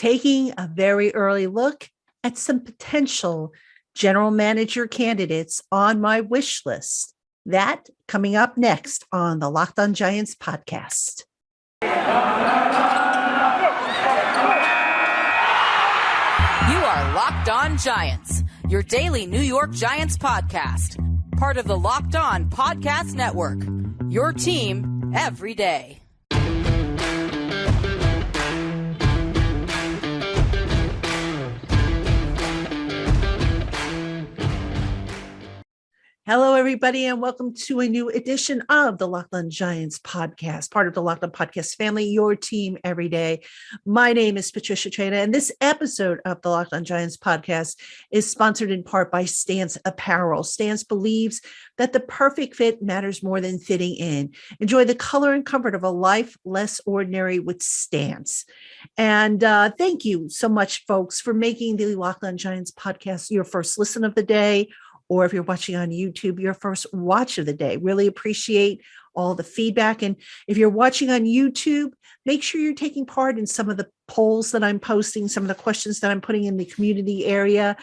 taking a very early look at some potential general manager candidates on my wish list. That coming up next on the Locked On Giants podcast. You are Locked On Giants, your daily New York Giants podcast, part of the Locked On Podcast Network, your team every day. Hello, everybody, and welcome to a new edition of the Locked On Giants podcast, part of the Locked On Podcast family, your team every day. My name is Patricia Traina, and this episode of the Locked On Giants podcast is sponsored in part by Stance Apparel. Stance believes that the perfect fit matters more than fitting in. Enjoy the color and comfort of a life less ordinary with Stance. And thank you so much, folks, for making the Locked On Giants podcast your first listen of the day, or if you're watching on YouTube, your first watch of the day. Really appreciate all the feedback. And if you're watching on YouTube, make sure you're taking part in some of the polls that I'm posting, some of the questions that I'm putting in the community area.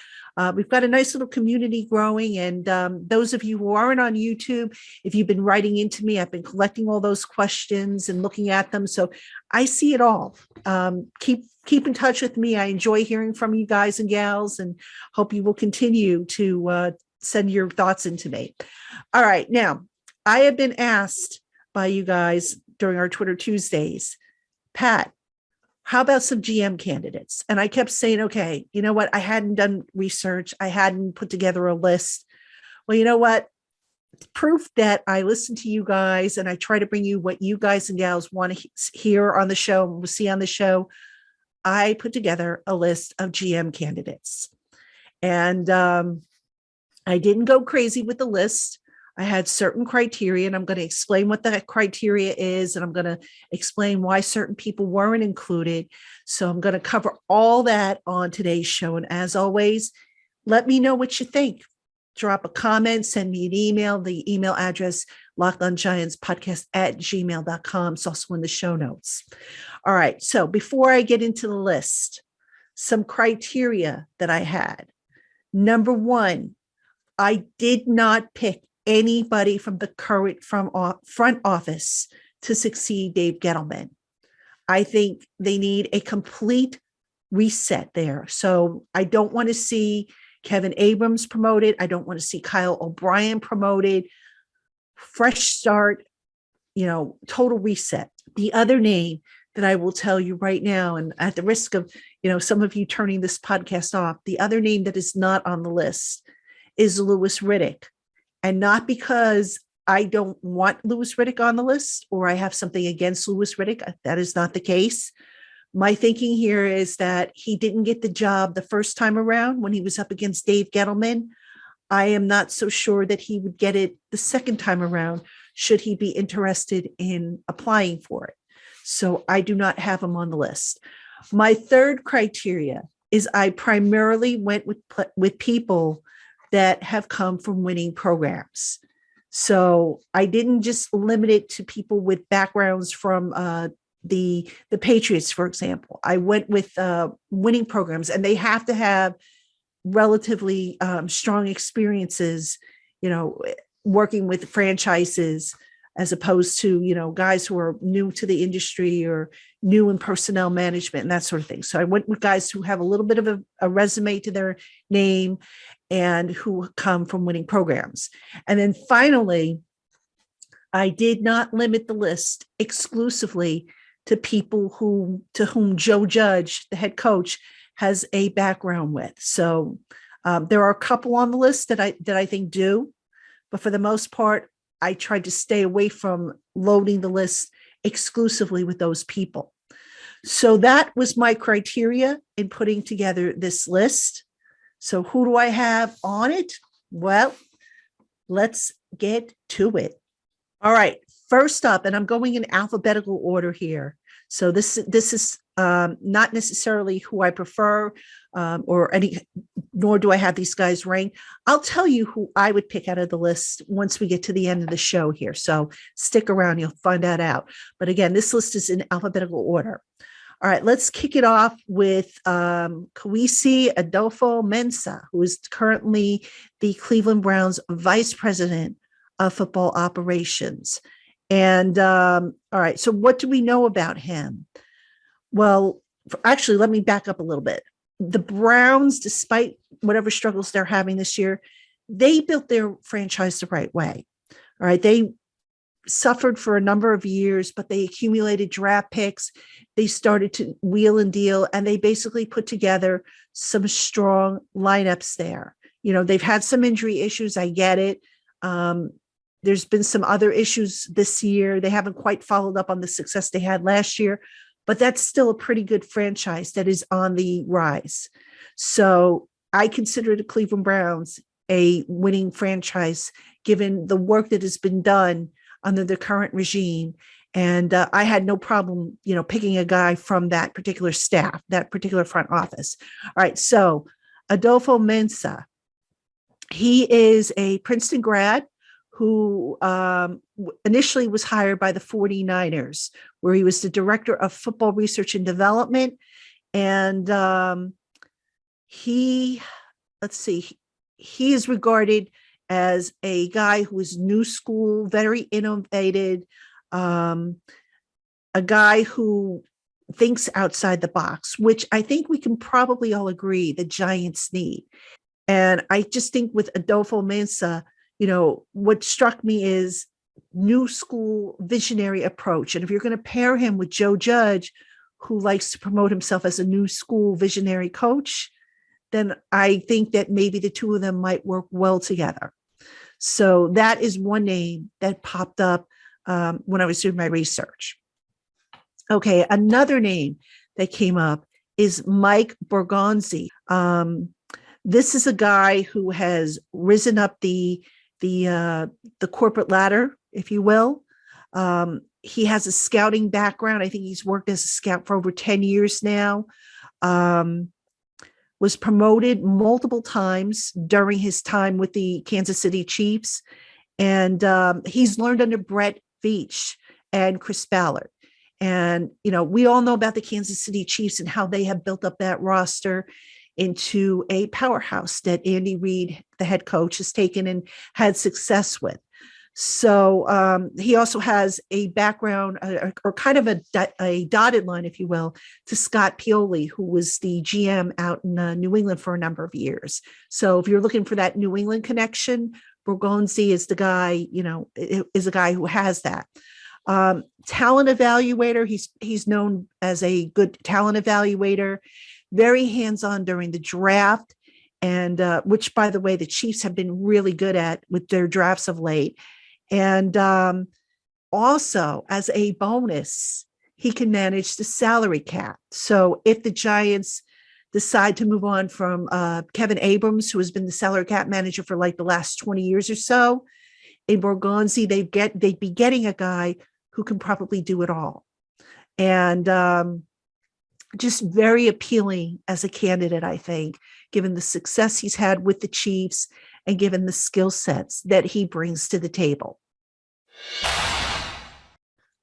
We've got a nice little community growing. And those of you who aren't on YouTube, if you've been writing into me, I've been collecting all those questions and looking at them. So I see it all. Keep in touch with me. I enjoy hearing from you guys and gals, and hope you will continue to send your thoughts into me. All right. Now, I have been asked by you guys during our Twitter Tuesdays, Pat, how about some GM candidates? And I kept saying, okay, you know what? I hadn't done research. I hadn't put together a list. Well, you know what? Proof that I listen to you guys and I try to bring you what you guys and gals want to hear on the show, we'll see on the show. I put together a list of GM candidates. And I didn't go crazy with the list. I had certain criteria, and I'm going to explain what that criteria is, and I'm going to explain why certain people weren't included. So I'm going to cover all that on today's show. And as always, let me know what you think. Drop a comment, send me an email. The email address, lockedongiantspodcast@gmail.com. It's also in the show notes. All right. So before I get into the list, some criteria that I had. Number one, I did not pick anybody from the current front office to succeed Dave Gettleman. I think they need a complete reset there. So I don't want to see Kevin Abrams promoted. I don't want to see Kyle O'Brien promoted. Fresh start, total reset. The other name that I will tell you right now, and at the risk of, some of you turning this podcast off, the other name that is not on the list is Louis Riddick. And not because I don't want Louis Riddick on the list or I have something against Louis Riddick. That is not the case. My thinking here is that he didn't get the job the first time around when he was up against Dave Gettleman. I am not so sure that he would get it the second time around should he be interested in applying for it. So I do not have him on the list. My third criteria is I primarily went with people that have come from winning programs. So I didn't just limit it to people with backgrounds from the Patriots, for example. I went with winning programs, and they have to have relatively strong experiences, working with franchises, as opposed to, guys who are new to the industry or new in personnel management and that sort of thing. So I went with guys who have a little bit of a resume to their name and who come from winning programs. And then finally, I did not limit the list exclusively to people to whom Joe Judge, the head coach, has a background with. So there are a couple on the list that I think do, but for the most part, I tried to stay away from loading the list exclusively with those people. So that was my criteria in putting together this list. So who do I have on it? Well, let's get to it. All right. First up, and I'm going in alphabetical order here. So this is not necessarily who I prefer, nor do I have these guys ranked. I'll tell you who I would pick out of the list once we get to the end of the show here. So stick around, you'll find that out. But again, this list is in alphabetical order. All right, let's kick it off with Kawisi Adolfo Mensah, who is currently the Cleveland Browns Vice President of Football Operations. And all right, so what do we know about him? Well, actually, let me back up a little bit. The Browns, despite whatever struggles they're having this year, they built their franchise the right way. All right, they suffered for a number of years, but they accumulated draft picks. They started to wheel and deal, and they basically put together some strong lineups there. You know, they've had some injury issues. I get it. There's been some other issues this year. They haven't quite followed up on the success they had last year, but that's still a pretty good franchise that is on the rise. So I consider the Cleveland Browns a winning franchise, given the work that has been done under the current regime. And I had no problem, picking a guy from that particular staff, that particular front office. All right. So Adolfo Mensah, he is a Princeton grad who initially was hired by the 49ers, where he was the director of football research and development. And he is regarded as a guy who is new school, very innovative, a guy who thinks outside the box, which I think we can probably all agree the Giants need. And I just think with Adolfo Mensah, what struck me is new school visionary approach. And if you're going to pair him with Joe Judge, who likes to promote himself as a new school visionary coach, then I think that maybe the two of them might work well together. So that is one name that popped up when I was doing my research. Okay, another name that came up is Mike Borgonzi. This is a guy who has risen up the corporate ladder, if you will. He has a scouting background. I think he's worked as a scout for over 10 years now. Was promoted multiple times during his time with the Kansas City Chiefs. And he's learned under Brett Veach and Chris Ballard. And, we all know about the Kansas City Chiefs and how they have built up that roster into a powerhouse that Andy Reid, the head coach, has taken and had success with. So he also has a background or kind of a dotted line, if you will, to Scott Pioli, who was the GM out in New England for a number of years. So if you're looking for that New England connection, Borgonzi is the guy, is a guy who has that. Talent evaluator. He's known as a good talent evaluator, very hands-on during the draft, and which, by the way, the Chiefs have been really good at with their drafts of late. And also, as a bonus, he can manage the salary cap. So if the Giants decide to move on from Kevin Abrams, who has been the salary cap manager for like the last 20 years or so, in Borgonzi, they'd be getting a guy who can probably do it all. And just very appealing as a candidate, I think, given the success he's had with the Chiefs and given the skill sets that he brings to the table.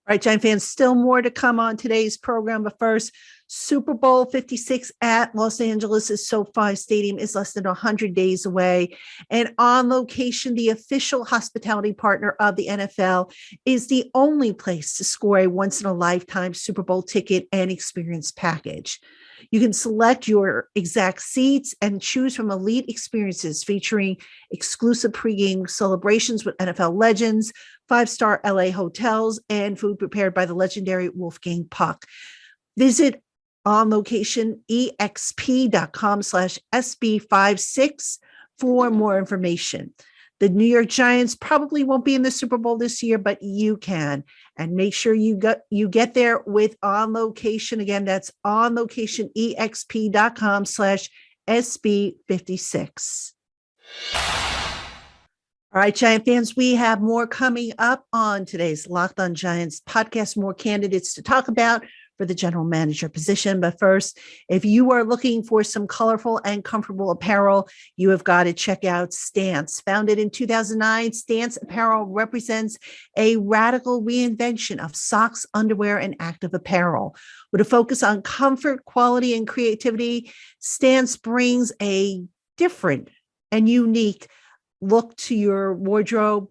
All right, Giant fans, still more to come on today's program. But first, Super Bowl 56 at Los Angeles' SoFi Stadium is less than 100 days away. And On Location, the official hospitality partner of the NFL, is the only place to score a once-in-a-lifetime Super Bowl ticket and experience package. You can select your exact seats and choose from elite experiences featuring exclusive pregame celebrations with NFL legends, 5-star LA hotels, and food prepared by the legendary Wolfgang Puck. Visit onlocationexp.com/SB56 for more information. The New York Giants probably won't be in the Super Bowl this year, but you can. And make sure you get there with On Location. Again, that's onlocationexp.com/SB56. All right, Giant fans, we have more coming up on today's Locked On Giants podcast, more candidates to talk about. for the general manager position. But first, if you are looking for some colorful and comfortable apparel, you have got to check out Stance. Founded in 2009, Stance Apparel represents a radical reinvention of socks, underwear, and active apparel. With a focus on comfort, quality, and creativity, Stance brings a different and unique look to your wardrobe,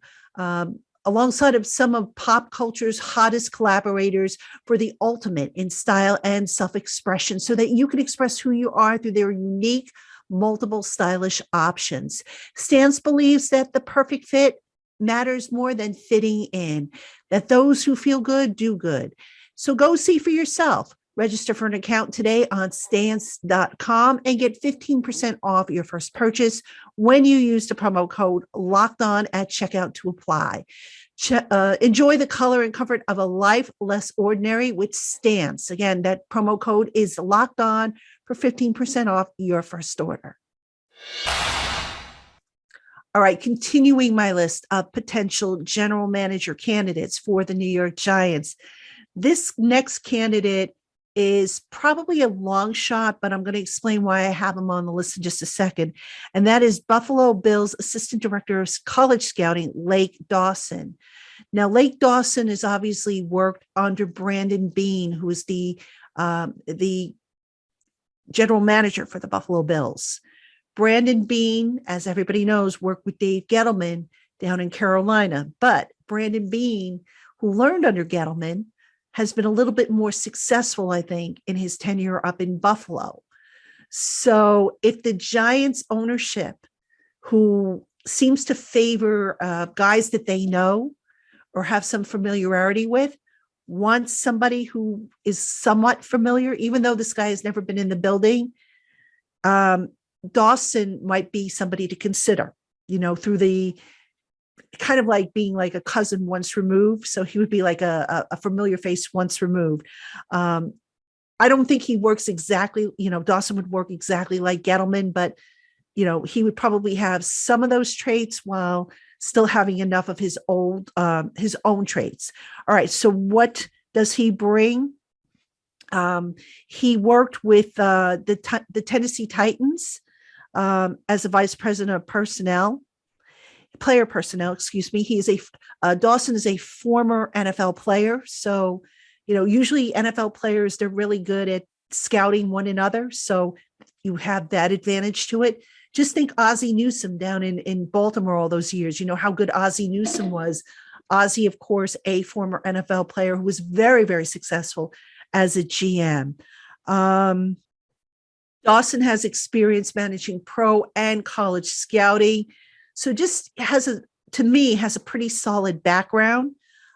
alongside of some of pop culture's hottest collaborators for the ultimate in style and self-expression, so that you can express who you are through their unique, multiple stylish options. Stance believes that the perfect fit matters more than fitting in, that those who feel good do good. So go see for yourself. Register for an account today on stance.com and get 15% off your first purchase when you use the promo code Locked On at checkout to apply. Enjoy the color and comfort of a life less ordinary with Stance. Again, that promo code is Locked On for 15% off your first order. All right, continuing my list of potential general manager candidates for the New York Giants. This next candidate is probably a long shot, but I'm going to explain why I have him on the list in just a second. And that is Buffalo Bills Assistant Director of College Scouting, Lake Dawson. Now, Lake Dawson has obviously worked under Brandon Beane, who is the general manager for the Buffalo Bills. Brandon Beane, as everybody knows, worked with Dave Gettleman down in Carolina. But Brandon Beane, who learned under Gettleman, has been a little bit more successful, I think, in his tenure up in Buffalo. So if the Giants ownership, who seems to favor guys that they know or have some familiarity with, wants somebody who is somewhat familiar, even though this guy has never been in the building, Dawson might be somebody to consider, through the kind of like being like a cousin once removed. So he would be like a familiar face once removed. I don't think he works exactly, Dawson would work exactly like Gettleman, but, he would probably have some of those traits while still having enough of his own traits. All right. So what does he bring? He worked with the Tennessee Titans as a vice president of player personnel, excuse me. He is Dawson is a former NFL player. So, usually NFL players, they're really good at scouting one another. So you have that advantage to it. Just think Ozzie Newsome down in Baltimore all those years. You know how good Ozzie Newsome was. Ozzie, of course, a former NFL player who was very, very successful as a GM. Dawson has experience managing pro and college scouting. So just has a pretty solid background.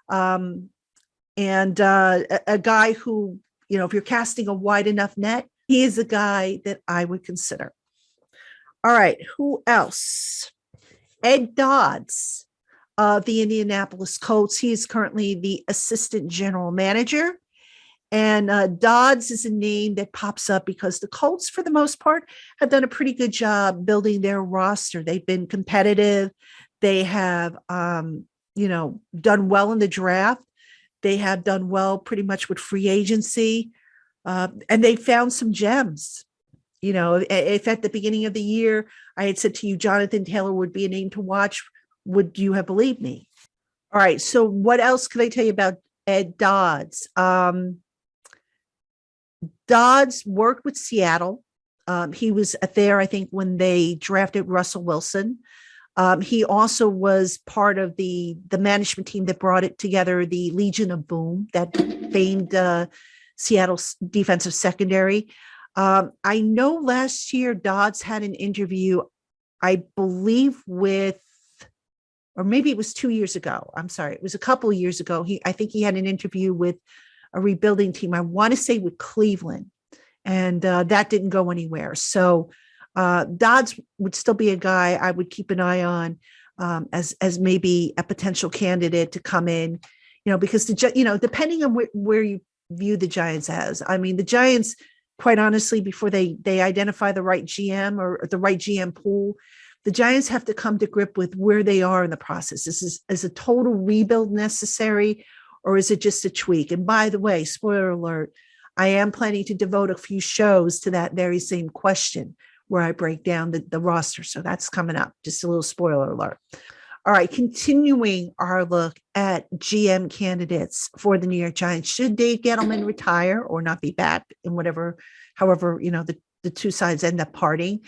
And a guy who, if you're casting a wide enough net, he is a guy that I would consider. All right. Who else? Eddds of the Indianapolis Colts. He is currently the assistant general manager. And Dodds is a name that pops up because the Colts, for the most part, have done a pretty good job building their roster. They've been competitive. They have, done well in the draft. They have done well pretty much with free agency. And they found some gems. If at the beginning of the year I had said to you, Jonathan Taylor would be a name to watch, would you have believed me? All right. So what else could I tell you about Ed Dodds? Dodds worked with Seattle. He was there, I think, when they drafted Russell Wilson. He also was part of the management team that brought it together, the Legion of Boom, that famed Seattle defensive secondary. I know last year Dodds had an interview, I believe or maybe it was 2 years ago. I'm sorry. It was a couple of years ago. I think he had an interview with a rebuilding team. I want to say with Cleveland, and that didn't go anywhere. So Dodds would still be a guy I would keep an eye on as maybe a potential candidate to come in, because depending on where you view the Giants as. I mean, the Giants, quite honestly, before they identify the right GM or the right GM pool, the Giants have to come to grip with where they are in the process. Is a total rebuild necessary, or is it just a tweak? And by the way, spoiler alert, I am planning to devote a few shows to that very same question where I break down the roster. So that's coming up. Just a little spoiler alert. All right, continuing our look at GM candidates for the New York Giants. Should Dave Gettleman retire or not be back in however, the two sides end up parting?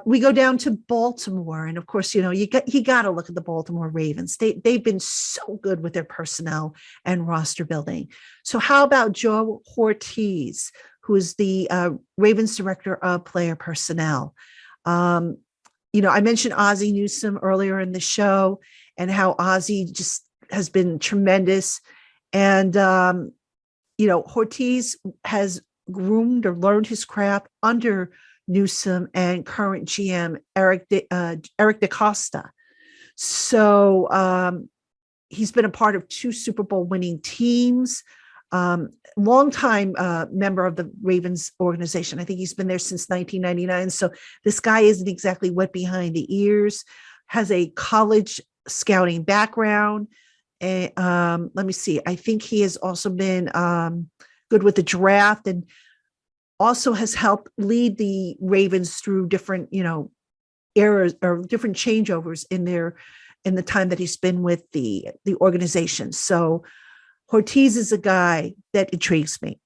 We go down to Baltimore. And of course, you got to look at the Baltimore Ravens. They've been so good with their personnel and roster building. So how about Joe Ortiz, who is the Ravens director of player personnel? I mentioned Ozzie Newsome earlier in the show and how Ozzie just has been tremendous. And, Ortiz has groomed or learned his craft under Newsome and current GM Eric DaCosta. So he's been a part of 2 Super Bowl winning teams, longtime member of the Ravens organization. I think he's been there since 1999. So this guy isn't exactly wet behind the ears, has a college scouting background. And let me see. I think he has also been good with the draft and also has helped lead the Ravens through different, eras or different changeovers in the time that he's been with the organization. So Ortiz is a guy that intrigues me.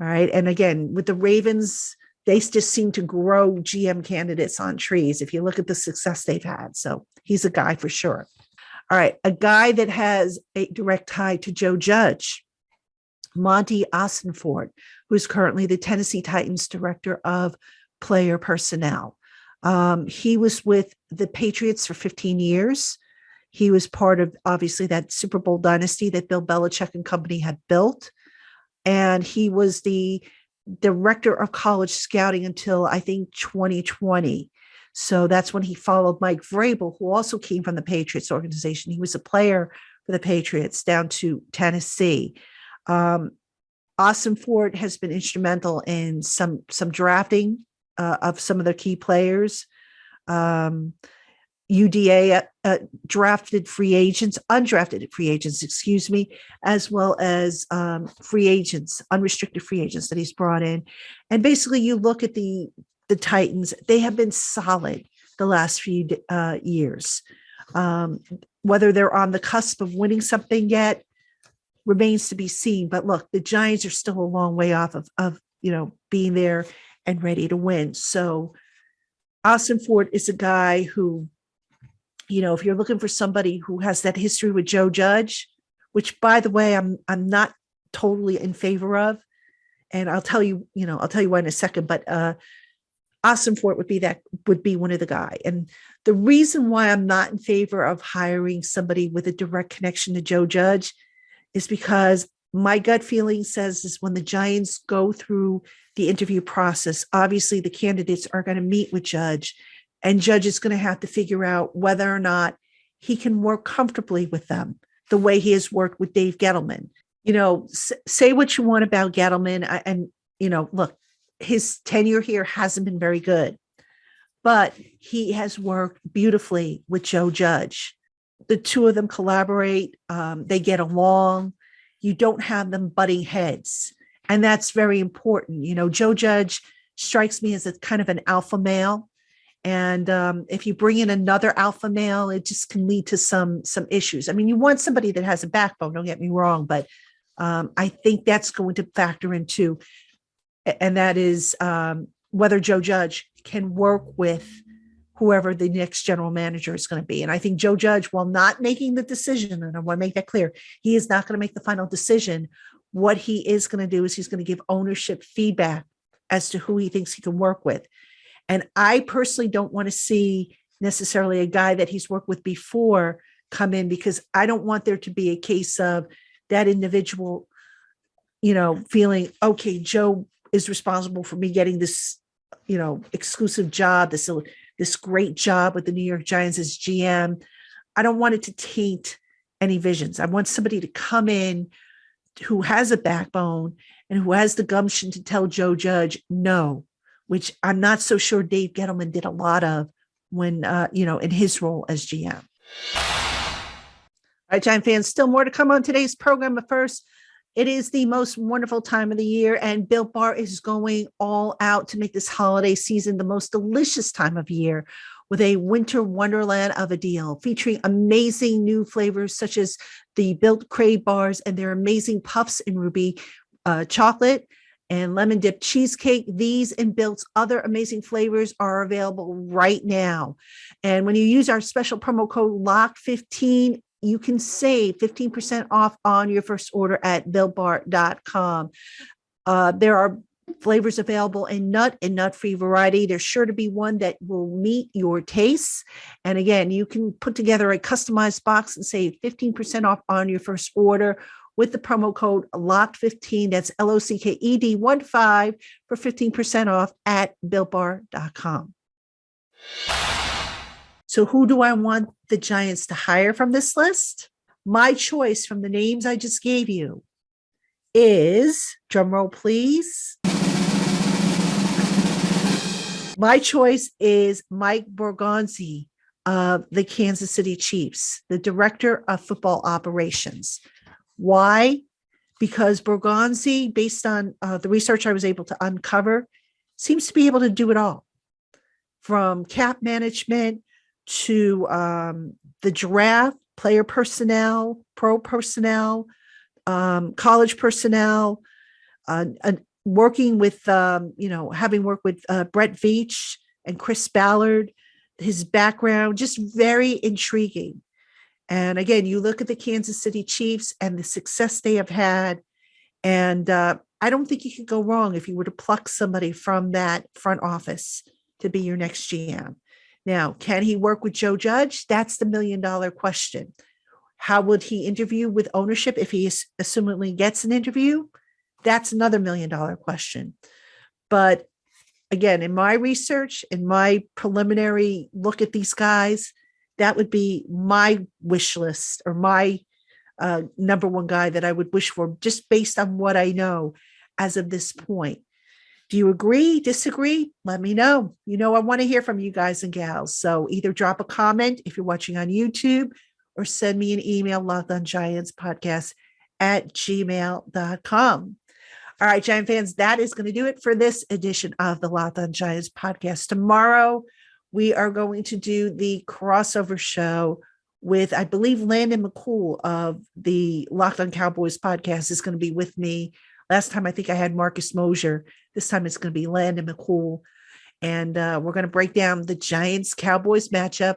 All right. And again, with the Ravens, they just seem to grow GM candidates on trees if you look at the success they've had. So he's a guy for sure. All right. A guy that has a direct tie to Joe Judge, Monty Ossenfort, who is currently the Tennessee Titans director of player personnel. He was with the Patriots for 15 years. He was part of, obviously, that Super Bowl dynasty that Bill Belichick and company had built. And he was the director of college scouting until, I think, 2020. So that's when he followed Mike Vrabel, who also came from the Patriots organization. He was a player for the Patriots down to Tennessee. Ossenfort has been instrumental in some drafting of some of the key players. UDA drafted free agents, undrafted free agents, as well as free agents, unrestricted free agents that he's brought in. And basically you look at the Titans, they have been solid the last few years. Whether they're on the cusp of winning something yet remains to be seen. But look, the Giants are still a long way off of being there and ready to win. So Ossenfort is a guy who, if you're looking for somebody who has that history with Joe Judge, which, by the way, I'm not totally in favor of, and I'll tell you why in a second. But Ossenfort would be one of the guy. And the reason why I'm not in favor of hiring somebody with a direct connection to Joe Judge is because my gut feeling says is when the Giants go through the interview process, obviously the candidates are going to meet with Judge, and Judge is going to have to figure out whether or not he can work comfortably with them the way he has worked with Dave Gettleman. Say what you want about Gettleman, and look, his tenure here hasn't been very good, but he has worked beautifully with Joe Judge. The two of them collaborate. They get along. You don't have them butting heads. And that's very important. Joe Judge strikes me as a kind of an alpha male. And if you bring in another alpha male, it just can lead to some issues. I mean, you want somebody that has a backbone, don't get me wrong, but I think that's going to factor into, and that is whether Joe Judge can work with whoever the next general manager is going to be. And I think Joe Judge, while not making the decision, and I want to make that clear, he is not going to make the final decision. What he is going to do is he's going to give ownership feedback as to who he thinks he can work with. And I personally don't want to see necessarily a guy that he's worked with before come in, because I don't want there to be a case of that individual, feeling, okay, Joe is responsible for me getting this, exclusive job, this great job with the New York Giants as GM. I don't want it to taint any visions. I want somebody to come in who has a backbone and who has the gumption to tell Joe Judge no, which I'm not so sure Dave Gettleman did a lot of when, in his role as GM. All right, Giant fans, still more to come on today's program. But first, It is the most wonderful time of the year, and Built Bar is going all out to make this holiday season the most delicious time of year with a winter wonderland of a deal featuring amazing new flavors such as the Built Crave bars and their amazing puffs in ruby chocolate and lemon dipped cheesecake. These and Built's other amazing flavors are available right now. And when you use our special promo code LOCK15, you can save 15% off on your first order at builtbar.com. There are flavors available in nut and nut-free variety. There's sure to be one that will meet your tastes. And again, you can put together a customized box and save 15% off on your first order with the promo code LOCKED15. That's LOCKED15 for 15% off at builtbar.com. So who do I want the Giants to hire from this list? My choice from the names I just gave you is, drumroll please. My choice is Mike Borgonzi of the Kansas City Chiefs, the director of football operations. Why? Because Borgonzi, based on the research I was able to uncover, seems to be able to do it all, from cap management to the draft, player personnel, pro personnel, college personnel, working with, having worked with Brett Veach and Chris Ballard, his background, just very intriguing. And again, you look at the Kansas City Chiefs and the success they have had, and I don't think you could go wrong if you were to pluck somebody from that front office to be your next GM. Now, can he work with Joe Judge? That's the $1 million question. How would he interview with ownership if he assumingly gets an interview? That's another $1 million question. But again, in my research, in my preliminary look at these guys, that would be my wish list, or my number one guy that I would wish for, just based on what I know as of this point. Do you agree, disagree? Let me know. I want to hear from you guys and gals. So either drop a comment if you're watching on YouTube, or send me an email, lockedongiantspodcast at gmail.com. All right, Giant fans, that is going to do it for this edition of the Locked On Giants podcast. Tomorrow, we are going to do the crossover show with, I believe, Landon McCool of the Locked On Cowboys podcast is going to be with me. Last time, I think I had Marcus Mosher. This time it's going to be Landon McCool. And we're going to break down the Giants-Cowboys matchup.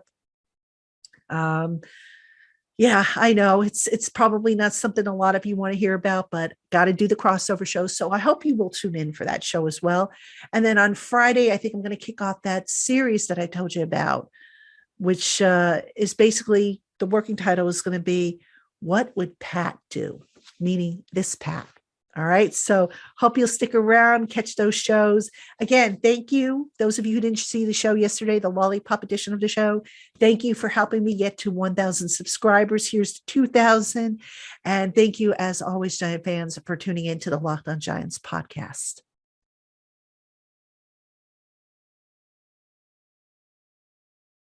Yeah, I know it's probably not something a lot of you want to hear about, but got to do the crossover show. So I hope you will tune in for that show as well. And then on Friday, I think I'm going to kick off that series that I told you about, which is basically, the working title is going to be, What Would Pat Do? Meaning this Pat. All right. So hope you'll stick around, catch those shows. Again, thank you. Those of you who didn't see the show yesterday, the Lollipop edition of the show, thank you for helping me get to 1,000 subscribers. Here's to 2,000. And thank you, as always, Giant fans, for tuning in to the Locked On Giants podcast.